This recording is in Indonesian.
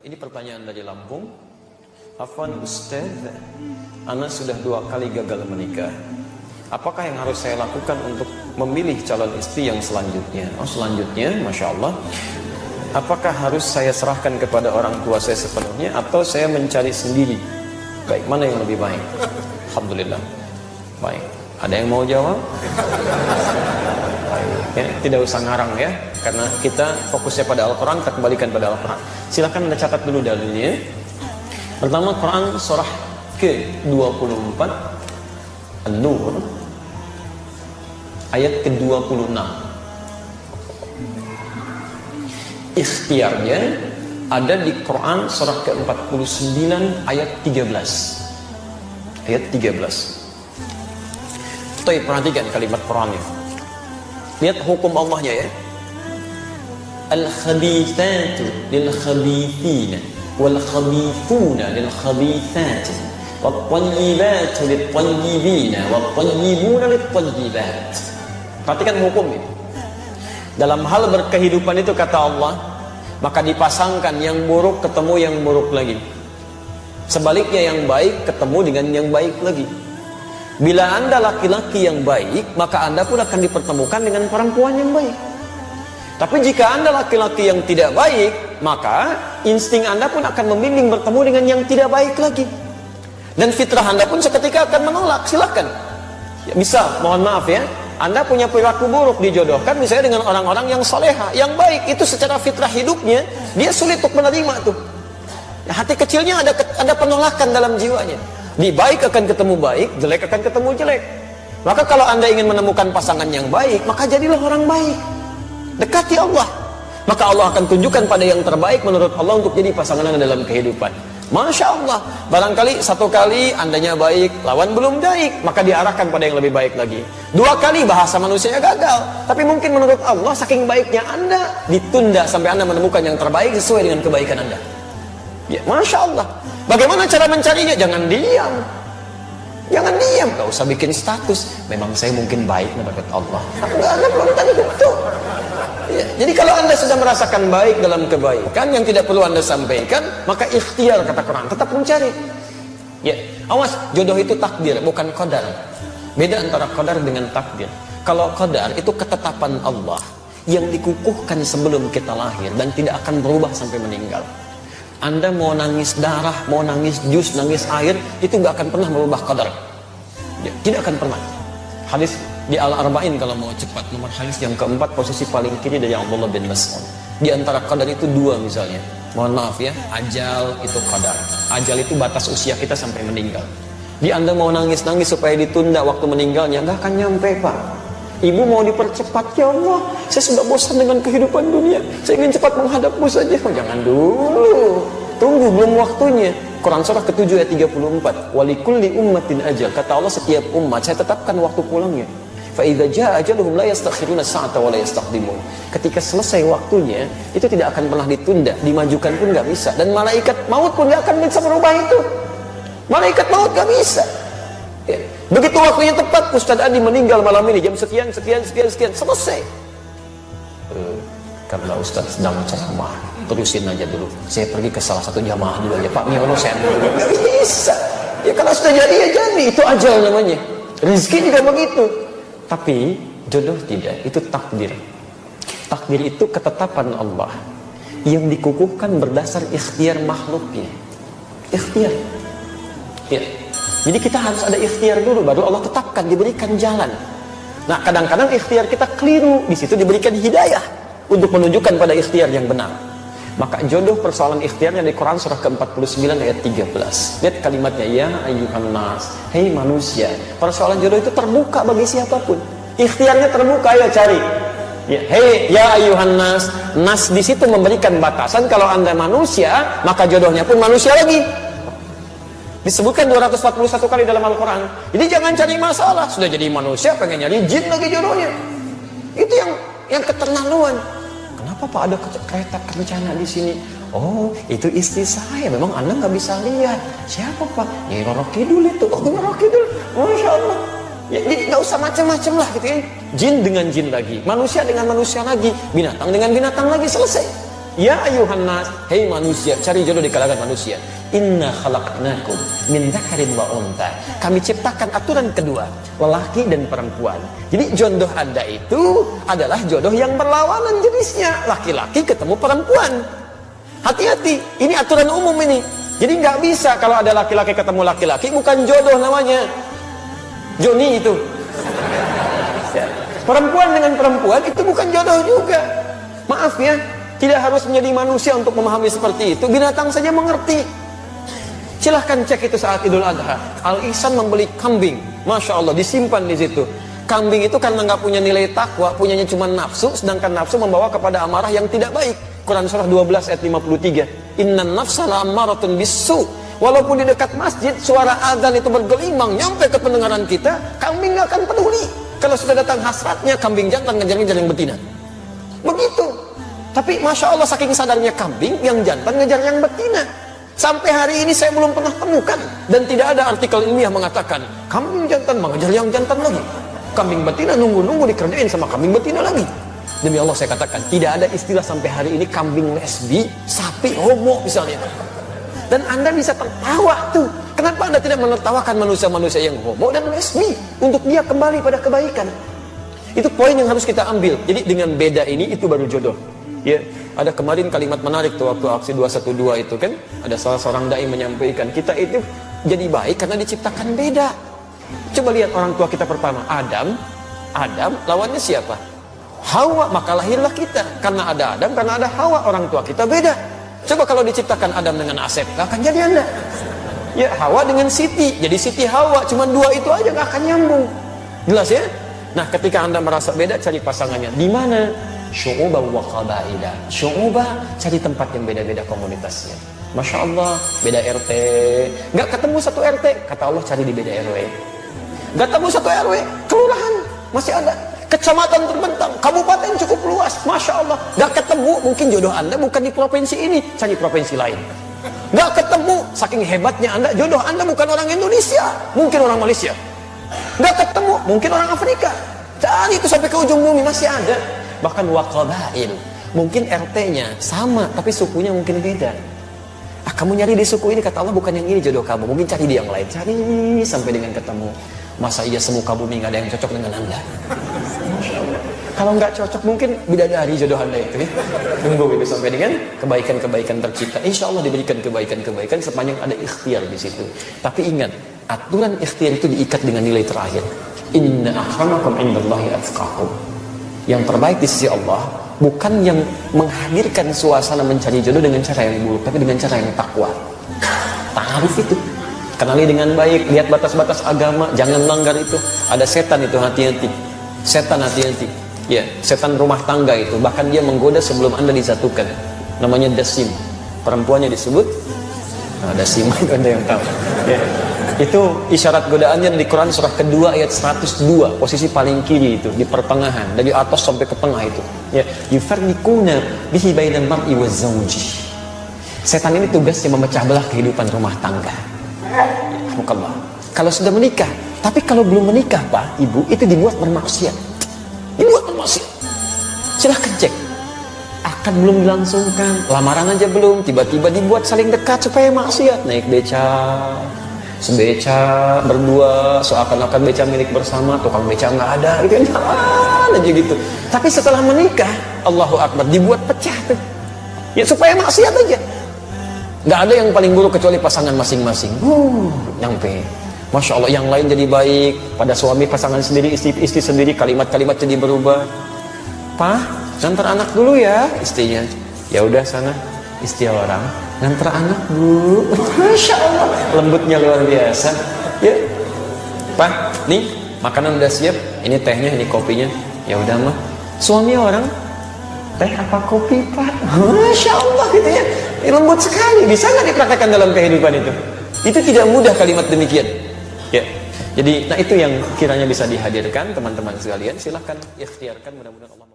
Ini pertanyaan dari Lampung. Afwan Ustaz, Ana sudah 2 kali gagal menikah. Apakah yang harus saya lakukan untuk memilih calon istri yang selanjutnya? Selanjutnya, Masya Allah. Apakah harus saya serahkan kepada orang tua saya sepenuhnya atau saya mencari sendiri? Baik, mana yang lebih baik? Alhamdulillah. Baik. Ada yang mau jawab? Ya, tidak usah ngarang ya, karena kita fokusnya pada Al-Quran, kita kembalikan pada Al-Quran. Silahkan Anda catat dulu dalilnya. Pertama, Quran surah ke-24 An-Nur ayat ke-26. Ikhtiarnya ada di Quran surah ke-49 ayat 13. Ayat 13. Perhatikan kalimat Qurannya. Lihat hukum Allahnya ya. Al-khabithatu lil-khabithina wal-khabithuna lil-khabithati wat-tayyibatu lit-tayyibina wat-tayyibuna lit-tayyibat. Perhatikan hukum ini. Dalam hal berkehidupan itu kata Allah, maka dipasangkan yang buruk ketemu yang buruk lagi. Sebaliknya yang baik ketemu dengan yang baik lagi. Bila Anda laki-laki yang baik, maka Anda pun akan dipertemukan dengan perempuan yang baik. Tapi jika Anda laki-laki yang tidak baik, maka insting Anda pun akan membimbing bertemu dengan yang tidak baik lagi. Dan fitrah Anda pun seketika akan menolak. Silakan. Ya, misal, mohon maaf ya, Anda punya perilaku buruk dijodohkan misalnya dengan orang-orang yang soleha, yang baik. Itu secara fitrah hidupnya, dia sulit untuk menerima tuh. Ya, hati kecilnya ada penolakan dalam jiwanya. Di baik akan ketemu baik, jelek akan ketemu jelek. Maka kalau Anda ingin menemukan pasangan yang baik, maka jadilah orang baik. Dekati Allah. Maka Allah akan tunjukkan pada yang terbaik menurut Allah untuk jadi pasangan Anda dalam kehidupan. Masya Allah. Barangkali 1 kali Andanya baik, lawan belum baik, maka diarahkan pada yang lebih baik lagi. 2 kali bahasa manusianya gagal, tapi mungkin menurut Allah saking baiknya Anda, ditunda sampai Anda menemukan yang terbaik sesuai dengan kebaikan Anda. Ya, Masya Allah. Bagaimana cara mencarinya? Jangan diam. Jangan diam. Gak usah bikin status. Memang saya mungkin baik menurut Allah. Anda belum tentu. Ya, jadi kalau Anda sudah merasakan baik dalam kebaikan yang tidak perlu Anda sampaikan, maka ikhtiar kata Quran, tetap mencari. Ya, awas, jodoh itu takdir, bukan qadar. Beda antara qadar dengan takdir. Kalau qadar itu ketetapan Allah yang dikukuhkan sebelum kita lahir dan tidak akan berubah sampai meninggal. Anda mau nangis darah, mau nangis jus, nangis air, itu nggak akan pernah merubah qadar. Ya, tidak akan pernah. Hadis di Al-Arba'in kalau mau cepat, nomor hadis yang keempat, posisi paling kiri dari Abdullah bin Mas'ud. Di antara qadar itu 2 misalnya. Mohon maaf ya, ajal itu qadar. Ajal itu batas usia kita sampai meninggal. Di Anda mau nangis-nangis supaya ditunda waktu meninggalnya, nggak akan nyampe Pak. Ibu mau dipercepat, ya Allah, saya sudah bosan dengan kehidupan dunia, saya ingin cepat menghadapmu saja. Jangan dulu, tunggu, belum waktunya. Quran surah ke-7 ayat 34. Walikulli ummatin ajal. Kata Allah, setiap umat saya tetapkan waktu pulangnya. Fa idza jaa ajaluhum la yastakhiruna sa'ata wa la yastaqdimun. Ketika selesai waktunya, itu tidak akan pernah ditunda, dimajukan pun nggak bisa. Dan malaikat maut pun nggak akan bisa merubah itu. Malaikat maut nggak bisa. Ya. Begitu waktunya tepat, Ustaz Adi meninggal malam ini jam sekian, selesai. Karena Ustaz sedang ceramah, terusin aja dulu. Saya pergi ke salah satu jamaah dulu aja, Pak Miono saya bisa. Ya kalau sudah jadi ya jadi, itu ajal namanya. Rizki juga begitu. Tapi jodoh tidak, itu takdir. Takdir itu ketetapan Allah yang dikukuhkan berdasar ikhtiar makhluknya. Ikhtiar. Ya. Jadi kita harus ada ikhtiar dulu, baru Allah tetapkan, diberikan jalan. Nah, kadang-kadang ikhtiar kita keliru, di situ diberikan hidayah untuk menunjukkan pada ikhtiar yang benar. Maka jodoh persoalan ikhtiarnya di Quran surah ke-49 ayat 13. Lihat kalimatnya, ya ayyuhan nas, hei manusia. Persoalan jodoh itu terbuka bagi siapapun. Ikhtiarnya terbuka, ayo cari. Ya, hei ya ayyuhan nas. Nas di situ memberikan batasan, kalau Anda manusia, maka jodohnya pun manusia lagi. Disebutkan 241 kali dalam Al-Quran. Jadi jangan cari masalah, sudah jadi manusia pengen nyari jin lagi jodohnya. Itu yang keterlaluan. Kenapa Pak ada kereta kencana di sini? Oh, itu istri saya. Memang Anda nggak bisa lihat. Siapa Pak? Nyai Roro Kidul itu. Oh, Roro Kidul. Masya Allah. Ya, jadi nggak usah macam-macam lah gitu ya. Jin dengan jin lagi, manusia dengan manusia lagi, binatang dengan binatang lagi, selesai. Ya ayuhan nas, hei manusia, cari jodoh di kalangan manusia. Inna khalaqnakum min dzakarin wa untha. Kami ciptakan aturan kedua, lelaki dan perempuan. Jadi jodoh Anda itu adalah jodoh yang berlawanan jenisnya, laki-laki ketemu perempuan. Hati-hati, ini aturan umum ini. Jadi nggak bisa kalau ada laki-laki ketemu laki-laki, bukan jodoh namanya. Joni itu. Ya. Perempuan dengan perempuan itu bukan jodoh juga. Maaf ya, tidak harus menjadi manusia untuk memahami seperti itu. Binatang saja mengerti. Silahkan cek itu saat Idul Adha. Al-Ihsan membeli kambing, masya Allah, disimpan di situ. Kambing itu karena nggak punya nilai takwa, punyanya cuma nafsu, sedangkan nafsu membawa kepada amarah yang tidak baik. Quran surah 12 ayat 53. Innan nafsa la'ammaratun bisu. Walaupun di dekat masjid suara azan itu bergelimang nyampe ke pendengaran kita, kambing nggak akan peduli. Kalau sudah datang hasratnya, kambing jantan ngejar-ngejar yang betina. Begitu. Tapi masya Allah saking sadarnya kambing, yang jantan ngejar yang betina. Sampai hari ini saya belum pernah temukan, dan tidak ada artikel ilmiah mengatakan kambing jantan mengejar yang jantan lagi. Kambing betina nunggu-nunggu dikerjain sama kambing betina lagi. Demi Allah saya katakan, tidak ada istilah sampai hari ini kambing lesbi, sapi homo misalnya. Dan Anda bisa tertawa tuh. Kenapa Anda tidak menertawakan manusia-manusia yang homo dan lesbi untuk dia kembali pada kebaikan? Itu poin yang harus kita ambil. Jadi dengan beda ini itu baru jodoh. Ya, ada kemarin kalimat menarik tuh waktu aksi 212 itu kan, ada salah seorang dai menyampaikan, kita itu jadi baik karena diciptakan beda. Coba lihat orang tua kita pertama, Adam lawannya siapa? Hawa, maka lahirlah kita. Karena ada Adam, karena ada Hawa, orang tua kita beda. Coba kalau diciptakan Adam dengan Asep, gak akan jadi Anda. Ya, Hawa dengan Siti, jadi Siti Hawa, cuma dua itu aja gak akan nyambung. Jelas ya? Nah, ketika Anda merasa beda, cari pasangannya. Di mana? Syu'ubah wa qabaila. Syu'ubah, cari tempat yang beda-beda komunitasnya. Masya Allah, beda RT. Gak ketemu satu RT, kata Allah cari di beda RW. Gak ketemu satu RW, kelurahan, masih ada. Kecamatan terbentang, kabupaten cukup luas, masya Allah. Gak ketemu, mungkin jodoh Anda bukan di provinsi ini, cari provinsi lain. Gak ketemu, saking hebatnya Anda, jodoh Anda bukan orang Indonesia, mungkin orang Malaysia. Gak ketemu, mungkin orang Afrika. Cari itu sampai ke ujung bumi, masih ada. Bahkan waqabail, mungkin RT-nya sama, tapi sukunya mungkin beda. Kamu nyari di suku ini, kata Allah bukan yang ini jodoh kamu, mungkin cari di yang lain. Cari sampai dengan ketemu. Masa iya semuka bumi gak ada yang cocok dengan Anda? Kalau nggak cocok mungkin bidadari jodoh Anda itu ya. Tunggu itu sampai dengan kebaikan-kebaikan tercipta. Insya Allah diberikan kebaikan-kebaikan sepanjang ada ikhtiar di situ. Tapi ingat, aturan ikhtiar itu diikat dengan nilai terakhir. Inna akramakum indallahi atqakum. Yang terbaik di sisi Allah bukan yang menghadirkan suasana mencari jodoh dengan cara yang buruk, tapi dengan cara yang takwa. Ta'aruf itu. Kenali dengan baik, lihat batas-batas agama, jangan langgar itu. Ada setan itu, hati-hati. Setan hati-hati. Ya, setan rumah tangga itu, bahkan dia menggoda sebelum Anda disatukan. Namanya dasim. Perempuannya disebut dasim, itu Anda yang tahu. Ya. Itu isyarat godaannya di Quran surah kedua ayat 102, posisi paling kiri itu, di pertengahan, dari atas sampai ke tengah itu. Ya, yufarriquna bihi bainal mar'i waz zawji. Setan ini tugasnya memecah belah kehidupan rumah tangga. Alhamdulillah. Kalau sudah menikah, tapi kalau belum menikah Pak, Ibu, itu dibuat bermaksiat. Dibuat bermaksiat. Silahkan cek. Akad belum dilangsungkan, lamaran aja belum, tiba-tiba dibuat saling dekat supaya maksiat. Naik beca, sebeca, berdua, seakan-akan beca milik bersama, tukang beca nggak ada, gitu kan, aja gitu. Tapi setelah menikah, Allahu Akbar, dibuat pecah tuh. Ya supaya maksiat aja. Nggak ada yang paling buruk kecuali pasangan masing-masing. Nyampe. Masya Allah, yang lain jadi baik. Pada suami, pasangan sendiri, istri sendiri, kalimat-kalimat jadi berubah. Pak, ngantar anak dulu ya, istrinya. Ya udah sana, istri orang. Ngantar anak dulu. Masya Allah, lembutnya luar biasa. Ya, Pak, nih makanan udah siap. Ini tehnya, ini kopinya. Ya udah mah. Suami orang, teh apa kopi Pak? Masya Allah gitu ya. Lembut sekali, bisa nggak dipraktekkan dalam kehidupan itu? Itu tidak mudah kalimat demikian. Ya, jadi, nah itu yang kiranya bisa dihadirkan teman-teman sekalian. Silahkan ikhtiarkan, mudah-mudahan Allah